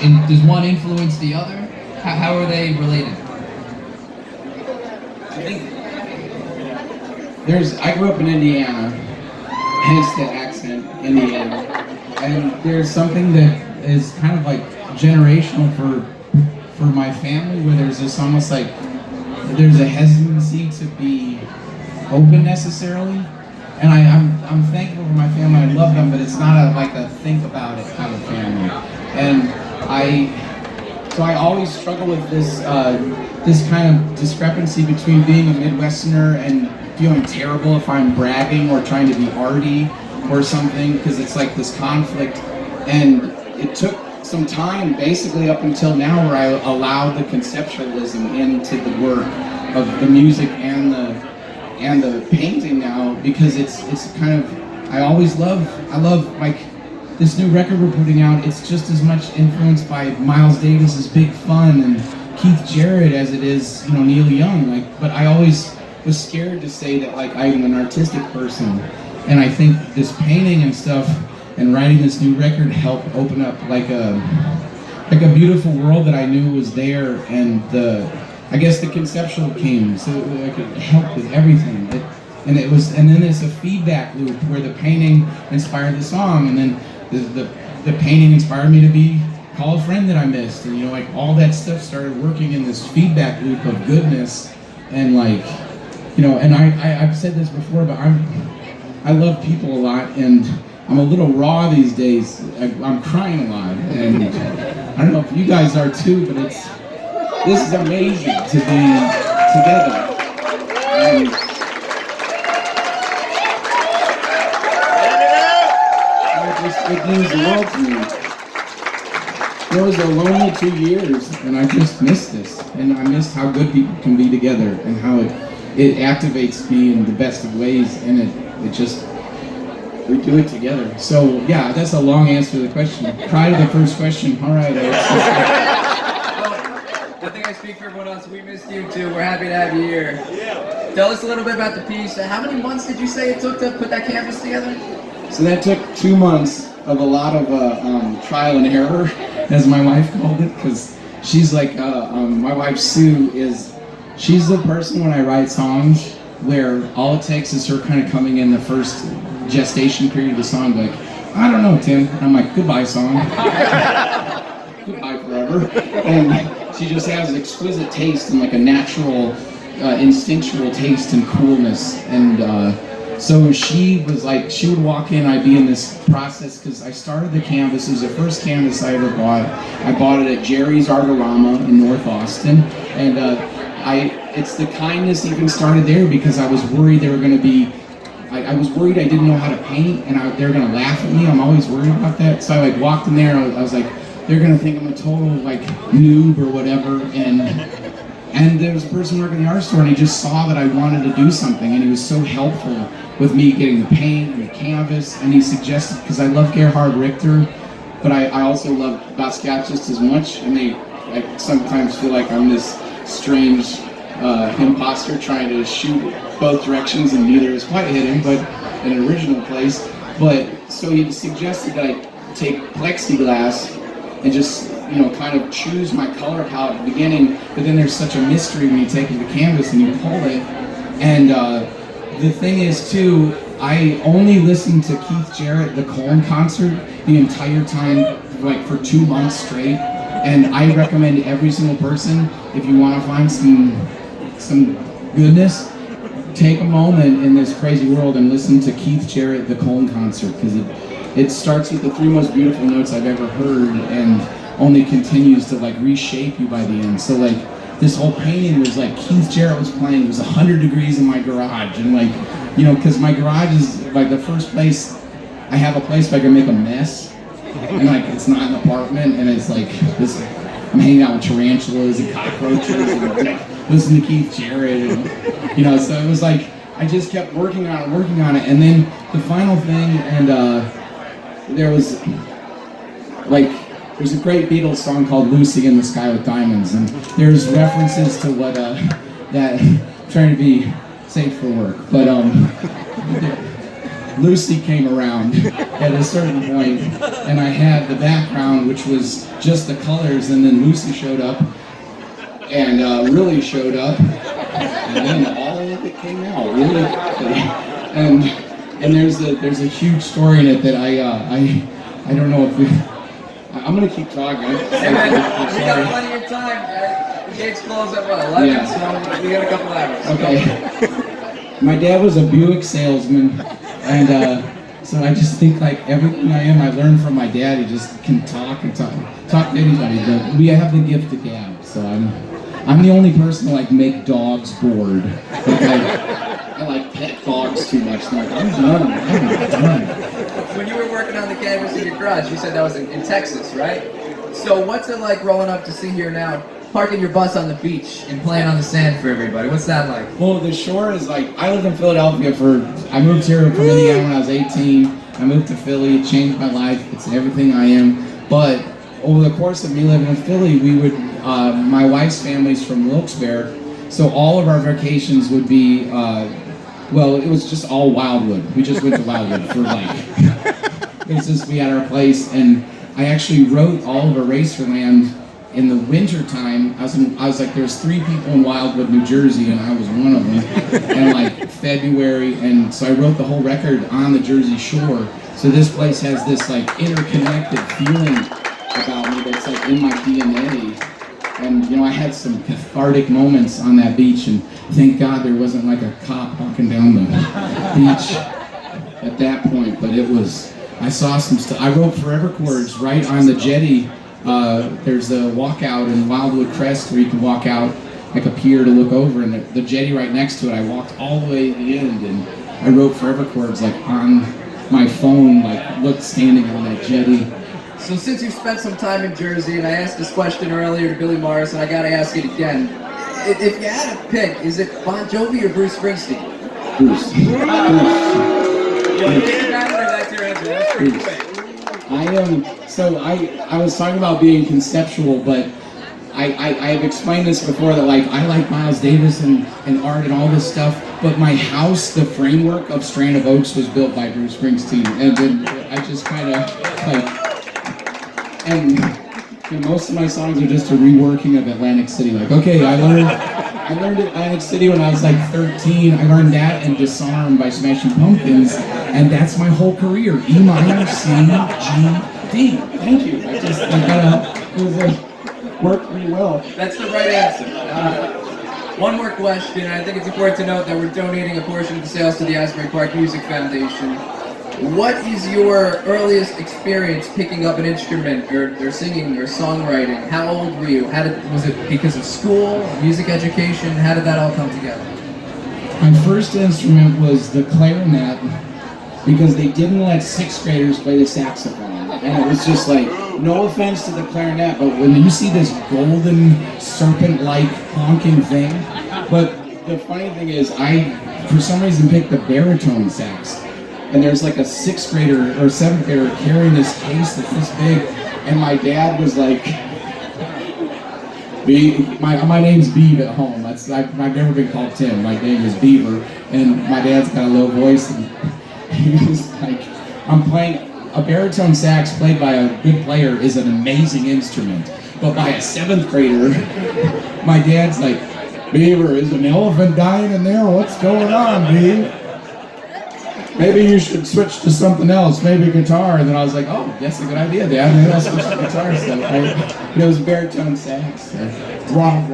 does one influence the other? How are they related? I think I grew up in Indiana, hence the accent, Indiana. And there's something that is kind of like generational for my family, where there's this almost like, there's a hesitancy to be open necessarily. And I'm thankful for my family, I love them, but it's not like a think about it kind of family. And so I always struggle with this kind of discrepancy between being a Midwesterner and feeling terrible if I'm bragging or trying to be arty or something, because it's like this conflict. And it took some time, basically up until now, where I allowed the conceptualism into the work of the music and the painting now, because it's kind of, I love like this new record we're putting out. It's just as much influenced by Miles Davis's Big Fun and Keith Jarrett as it is, Neil Young. Like, but I always was scared to say that like I'm an artistic person, and I think this painting and stuff and writing this new record helped open up like a beautiful world that I knew was there, and I guess the conceptual came, so I could help with everything. And then it's a feedback loop where the painting inspired the song, and then the painting inspired me to call a friend that I missed, and like all that stuff started working in this feedback loop of goodness, and like, and I've said this before, but I love people a lot, and I'm a little raw these days. I'm crying a lot, and I don't know if you guys are too, but this is amazing to be together. And it means the world to me. It was a lonely 2 years, and I just missed this. And I missed how good people can be together, and how it activates me in the best of ways, and it just, we do it together. So yeah, that's a long answer to the question. Try to the first question. All right, I think I speak for everyone else. We missed you too. We're happy to have you here. Yeah. Tell us a little bit about the piece. How many months did you say it took to put that canvas together? So that took 2 months of a lot of trial and error, as my wife called it, because she's like, my wife Sue she's the person when I write songs where all it takes is her kind of coming in the first gestation period of the song, like, I don't know, Tim. And I'm like, goodbye, song. Goodbye forever. And she just has an exquisite taste and like a natural, instinctual taste and coolness. And so she was like, she would walk in, I'd be in this process, because I started the canvas. It was the first canvas I ever bought. I bought it at Jerry's Artorama in North Austin. And it's the kindness even started there, because I was worried they were going to be, I was worried I didn't know how to paint, and they were going to laugh at me. I'm always worried about that. So I like walked in there, I was like, they're going to think I'm a total like noob or whatever. And there was a person working in the art store, and he just saw that I wanted to do something, and he was so helpful with me getting the paint and the canvas. And he suggested, because I love Gerhard Richter, but I also love Basquiat just as much, and I sometimes feel like I'm this strange imposter trying to shoot both directions, and neither is quite hitting, but in an original place. But so he suggested that I take plexiglass and just kind of choose my color palette at the beginning, but then there's such a mystery when you take the canvas and you pull it. And the thing is too, I only listened to Keith Jarrett, the Cologne concert, the entire time, like for 2 months straight. And I recommend every single person, if you want to find some goodness, take a moment in this crazy world and listen to Keith Jarrett, the Cologne concert, because it starts with the 3 most beautiful notes I've ever heard, and only continues to like reshape you by the end. So like this whole painting was like Keith Jarrett was playing. It was 100 degrees in my garage, and like, because my garage is like the first place I have a place where I can make a mess, and like it's not an apartment, and it's like this. I'm hanging out with tarantulas and cockroaches and listening to Keith Jarrett, and so it was like I just kept working on it, and then the final thing, and there's a great Beatles song called Lucy in the Sky with Diamonds, and there's references to what that, trying to be safe for work, but Lucy came around at a certain point, and I had the background, which was just the colors, and then Lucy showed up, and really showed up, and then all of it came out really quickly. And there's a huge story in it that I don't know if I'm gonna keep talking. Hey man, we got plenty of time. The gates close at what, 11? Yeah. So we got a couple hours. Okay. My dad was a Buick salesman, and so I just think like everything I am, I learned from my dad. He just can talk to anybody. But we have the gift of gab, so I'm the only person to like make dogs bored. Like, I like pet dogs too much. I'm like, I'm done. When you were working on the canvas in your garage, you said that was in Texas, right? So what's it like rolling up to Sea.Hear.Now, parking your bus on the beach and playing on the sand for everybody? What's that like? Well, the shore is like, I lived in Philadelphia I moved here from Indiana when I was 18. I moved to Philly, it changed my life. It's everything I am. But over the course of me living in Philly, my wife's family's from Wilkes-Barre, so all of our vacations would be, well, it was just all Wildwood. We just went to Wildwood for like, it was just, we had our place, and I actually wrote all of Eraserland in the winter time. I was like, there's 3 people in Wildwood, New Jersey, and I was one of them, and like February, and so I wrote the whole record on the Jersey Shore. So this place has this like interconnected feeling about me that's like in my DNA. And you know, I had some cathartic moments on that beach, and thank God there wasn't like a cop walking down the beach at that point. But I saw some stuff. I wrote forever chords right on the jetty. There's a walkout in Wildwood Crest where you can walk out like a pier to look over, and the jetty right next to it. I walked all the way to the end, and I wrote forever chords like on my phone, like standing on that jetty. So since you've spent some time in Jersey, and I asked this question earlier to Billy Morris, and I gotta ask it again. If you had to pick, is it Bon Jovi or Bruce Springsteen? Bruce. That's your answer. That's pretty quick. I was talking about being conceptual, but I have explained this before that like I like Miles Davis and art and all this stuff, but my house, the framework of Strand of Oaks was built by Bruce Springsteen, and then I just kind of like, and you know, most of my songs are just a reworking of Atlantic City. Like, okay, I learned Atlantic City when I was like 13. I learned that and Disarm by Smashing Pumpkins, and that's my whole career. E minor, C, G, D. Thank you. It worked pretty well. That's the right answer. One more question, and I think it's important to note that we're donating a portion of the sales to the Asbury Park Music Foundation. What is your earliest experience picking up an instrument or singing or songwriting? How old were you? Was it because of school, music education? How did that all come together? My first instrument was the clarinet, because they didn't let 6th graders play the saxophone. And it was just like, no offense to the clarinet, but when you see this golden serpent-like honking thing, but the funny thing is, I, for some reason, picked the baritone sax. And there's like a 6th grader or 7th grader carrying this case that's this big, and my dad was like, my name's Beav at home. I've never been called Tim. My name is Beaver, and my dad's got a low voice, and he was like, I'm playing a baritone sax played by a good player is an amazing instrument, but by a 7th grader, my dad's like, Beaver, is an elephant dying in there? What's going on, Beav? Maybe you should switch to something else, maybe guitar. And then I was like, oh, that's a good idea, Dad. Maybe I'll switch to guitar stuff. It was baritone sax. Wrong.